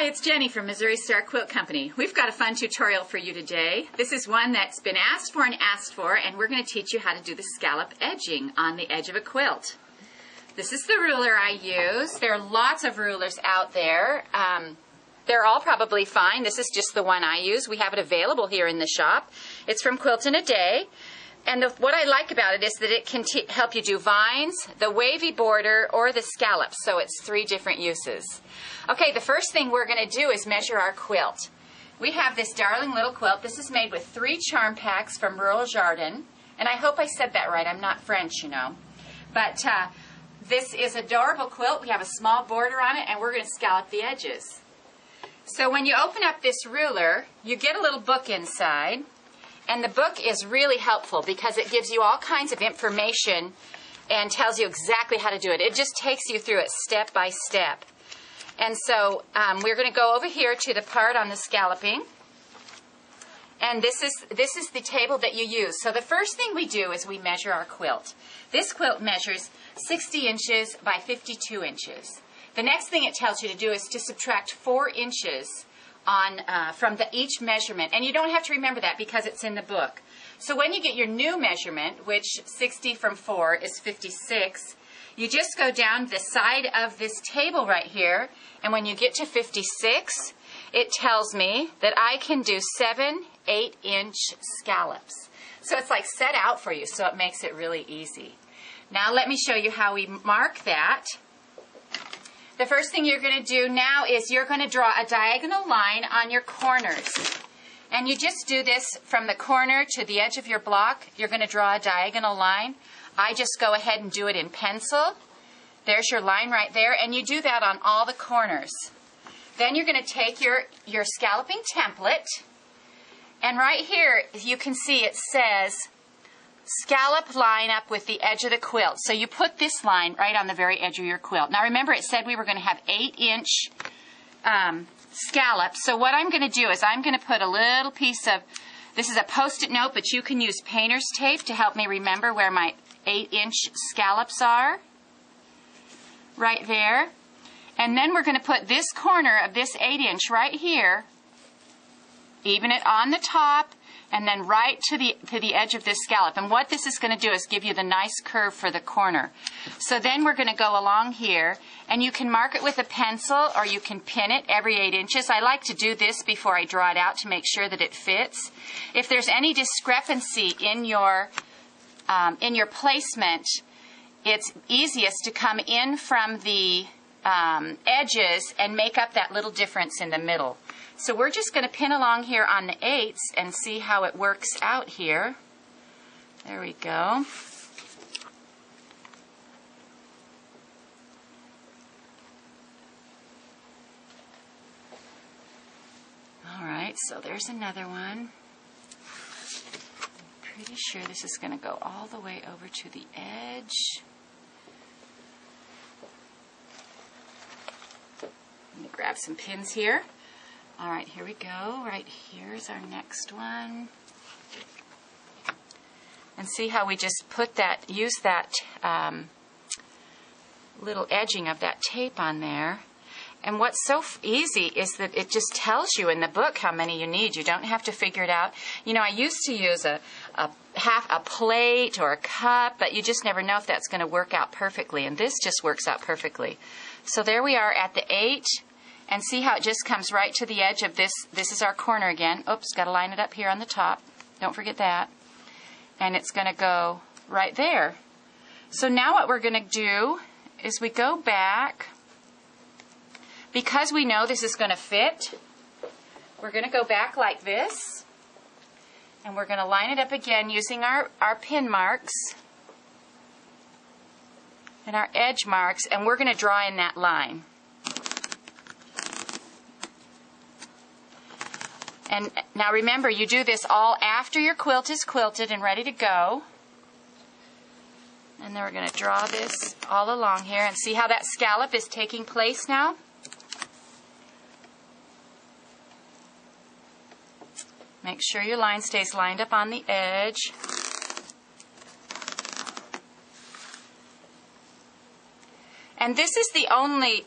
Hi, it's Jenny from Missouri Star Quilt Company. We've got a fun tutorial for you today. This is one that's been asked for, and we're going to teach you how to do the scallop edging on the edge of a quilt. This is the ruler I use. There are lots of rulers out there. They're all probably fine. This is just the one I use. We have it available here in the shop. It's from Quilt in a Day. And what I like about it is that it can help you do vines, the wavy border, or the scallops. So it's 3 different uses. Okay, the first thing we're going to do is measure our quilt. We have this darling little quilt. This is made with 3 charm packs from Rural Jardin. And I hope I said that right. I'm not French, you know. But this is an adorable quilt. We have a small border on it, and we're going to scallop the edges. So when you open up this ruler, you get a little book inside. And the book is really helpful because it gives you all kinds of information and tells you exactly how to do it. It just takes you through it step by step. And so we're going to go over here to the part on the scalloping. And this is the table that you use. So the first thing we do is we measure our quilt. This quilt measures 60 inches by 52 inches. The next thing it tells you to do is to subtract 4 inches from each measurement. And you don't have to remember that because it's in the book. So when you get your new measurement, which 60 from 4 is 56, you just go down the side of this table right here, and when you get to 56, it tells me that I can do 7 8-inch scallops. So it's like set out for you, so it makes it really easy. Now let me show you how we mark that. The first thing you're going to do now is you're going to draw a diagonal line on your corners. And you just do this from the corner to the edge of your block. You're going to draw a diagonal line. I just go ahead and do it in pencil. There's your line right there. And you do that on all the corners. Then you're going to take your scalloping template. And right here, you can see it says scallop line up with the edge of the quilt. So you put this line right on the very edge of your quilt. Now remember, it said we were going to have 8-inch scallops. So what I'm going to do is I'm going to put a little piece of, this is a Post-it note, but you can use painter's tape to help me remember where my 8-inch scallops are. Right there. And then we're going to put this corner of this 8-inch right here, even it on the top, and then right to the edge of this scallop. And what this is going to do is give you the nice curve for the corner. So then we're going to go along here, and you can mark it with a pencil or you can pin it every 8 inches. I like to do this before I draw it out to make sure that it fits. If there's any discrepancy in your placement, it's easiest to come in from the edges and make up that little difference in the middle. So we're just going to pin along here on the 8s and see how it works out here. There we go. All right, so there's another one. I'm pretty sure this is going to go all the way over to the edge. Let me grab some pins here. All right, here we go. Right here's our next one. And see how we just put that, use that little edging of that tape on there. And what's so easy is that it just tells you in the book how many you need. You don't have to figure it out. You know, I used to use a plate or a cup, but you just never know if that's going to work out perfectly. And this just works out perfectly. So there we are at the 8. And see how it just comes right to the edge of this. This is our corner again. Oops, got to line it up here on the top. Don't forget that. And it's going to go right there. So now what we're going to do is we go back. Because we know this is going to fit, we're going to go back like this. And we're going to line it up again using our pin marks and our edge marks. And we're going to draw in that line. And now remember, you do this all after your quilt is quilted and ready to go. And then we're going to draw this all along here and see how that scallop is taking place now. Make sure your line stays lined up on the edge. And this is the only,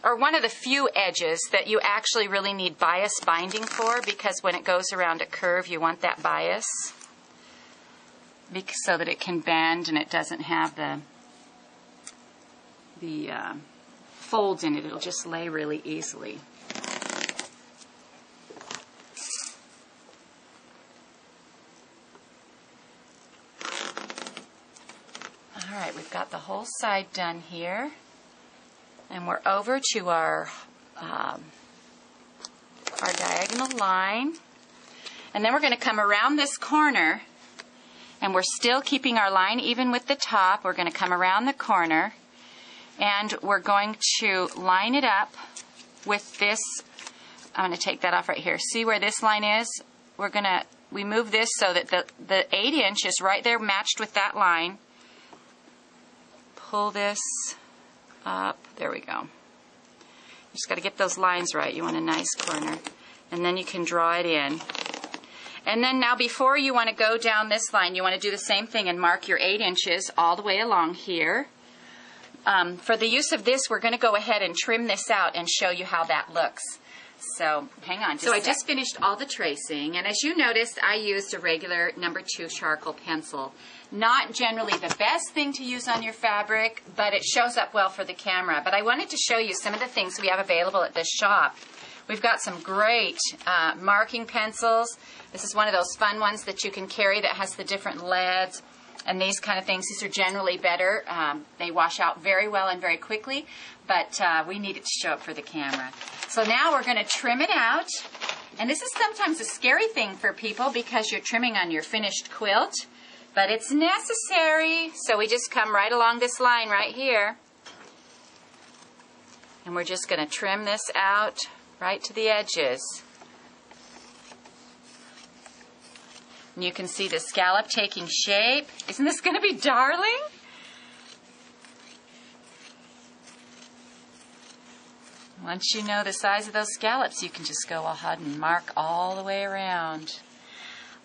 or one of the few edges that you actually really need bias binding for, because when it goes around a curve, you want that bias so that it can bend and it doesn't have the folds in it. It'll just lay really easily. All right, we've got the whole side done here. And we're over to our diagonal line. And then we're going to come around this corner, and we're still keeping our line even with the top. We're going to come around the corner, and we're going to line it up with this. I'm going to take that off right here. See where this line is? We move this so that the 8-inch is right there matched with that line. Pull this up. There we go. You just got to get those lines right. You want a nice corner. And then you can draw it in. And then now before you want to go down this line, you want to do the same thing and mark your 8 inches all the way along here. For the use of this, we're going to go ahead and trim this out and show you how that looks. So hang on. So I just finished all the tracing, and as you noticed, I used a regular number 2 charcoal pencil. Not generally the best thing to use on your fabric, but it shows up well for the camera. But I wanted to show you some of the things we have available at this shop. We've got some great marking pencils. This is one of those fun ones that you can carry that has the different leads and these kind of things. These are generally better. They wash out very well and very quickly, but we need it to show up for the camera. So now we're going to trim it out. And this is sometimes a scary thing for people because you're trimming on your finished quilt. But it's necessary, so we just come right along this line right here. And we're just going to trim this out right to the edges. And you can see the scallop taking shape. Isn't this going to be darling? Once you know the size of those scallops, you can just go ahead and mark all the way around.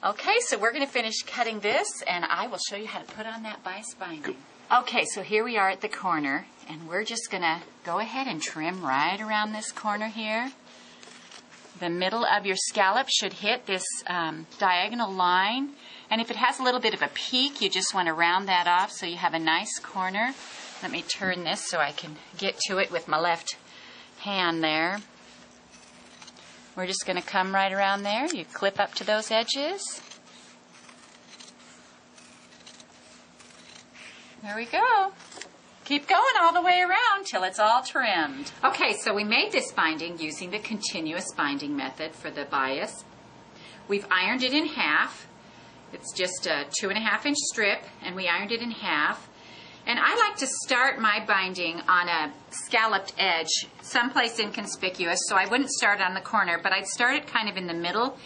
Okay, so we're going to finish cutting this, and I will show you how to put on that bias binding. Okay, so here we are at the corner, and we're just going to go ahead and trim right around this corner here. The middle of your scallop should hit this diagonal line, and if it has a little bit of a peak, you just want to round that off so you have a nice corner. Let me turn this so I can get to it with my left hand there. We're just going to come right around there. You clip up to those edges. There we go. Keep going all the way around till it's all trimmed. Okay, so we made this binding using the continuous binding method for the bias. We've ironed it in half. It's just a 2.5-inch strip, and we ironed it in half. And I like to start my binding on a scalloped edge, someplace inconspicuous, so I wouldn't start on the corner, but I'd start it kind of in the middle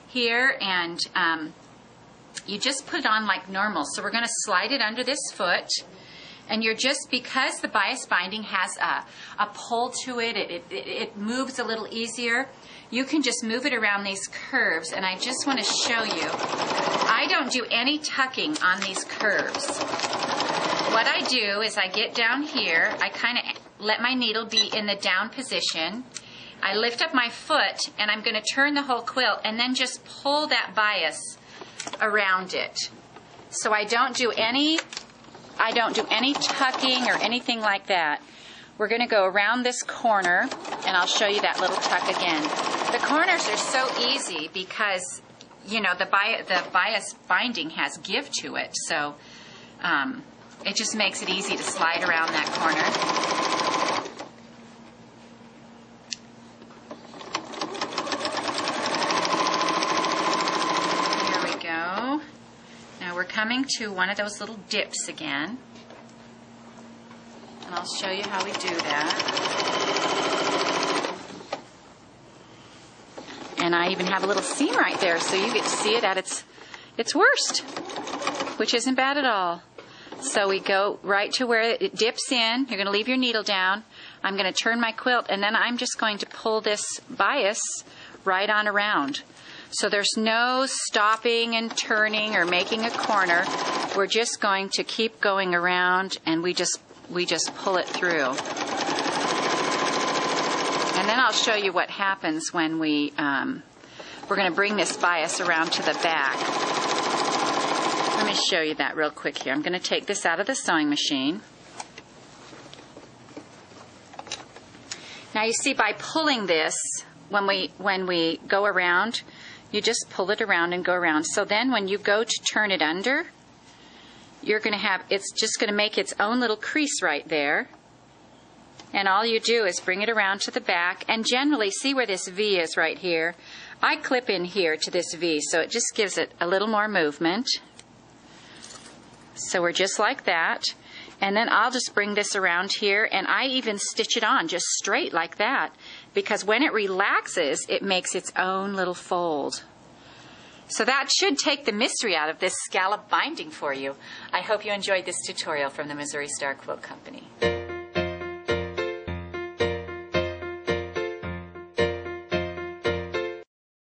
here, and you just put it on like normal. So we're going to slide it under this foot, and you're just, because the bias binding has a pull to it, it moves a little easier, you can just move it around these curves, and I just want to show you, I don't do any tucking on these curves. What I do is I get down here, I kind of let my needle be in the down position, I lift up my foot, and I'm going to turn the whole quilt and then just pull that bias around it. So I don't do any tucking or anything like that. We're going to go around this corner, and I'll show you that little tuck again. The corners are so easy because, you know, the bias binding has give to it, so it just makes it easy to slide around that corner. Here we go. Now we're coming to one of those little dips again. And I'll show you how we do that. And I even have a little seam right there, so you get to see it at its worst, which isn't bad at all. So we go right to where it dips in. You're going to leave your needle down. I'm going to turn my quilt, and then I'm just going to pull this bias right on around. So there's no stopping and turning or making a corner. We're just going to keep going around, and we just we just pull it through. And then I'll show you what happens when we're going to bring this bias around to the back. Let me show you that real quick here. I'm going to take this out of the sewing machine. Now you see, by pulling this, when we go around, you just pull it around and go around. So then when you go to turn it under, you're going to have, it's just going to make its own little crease right there. And all you do is bring it around to the back, and generally, see where this V is right here? I clip in here to this V, so it just gives it a little more movement. So we're just like that. And then I'll just bring this around here, and I even stitch it on just straight like that, because when it relaxes, it makes its own little fold. So that should take the mystery out of this scallop binding for you. I hope you enjoyed this tutorial from the Missouri Star Quilt Company.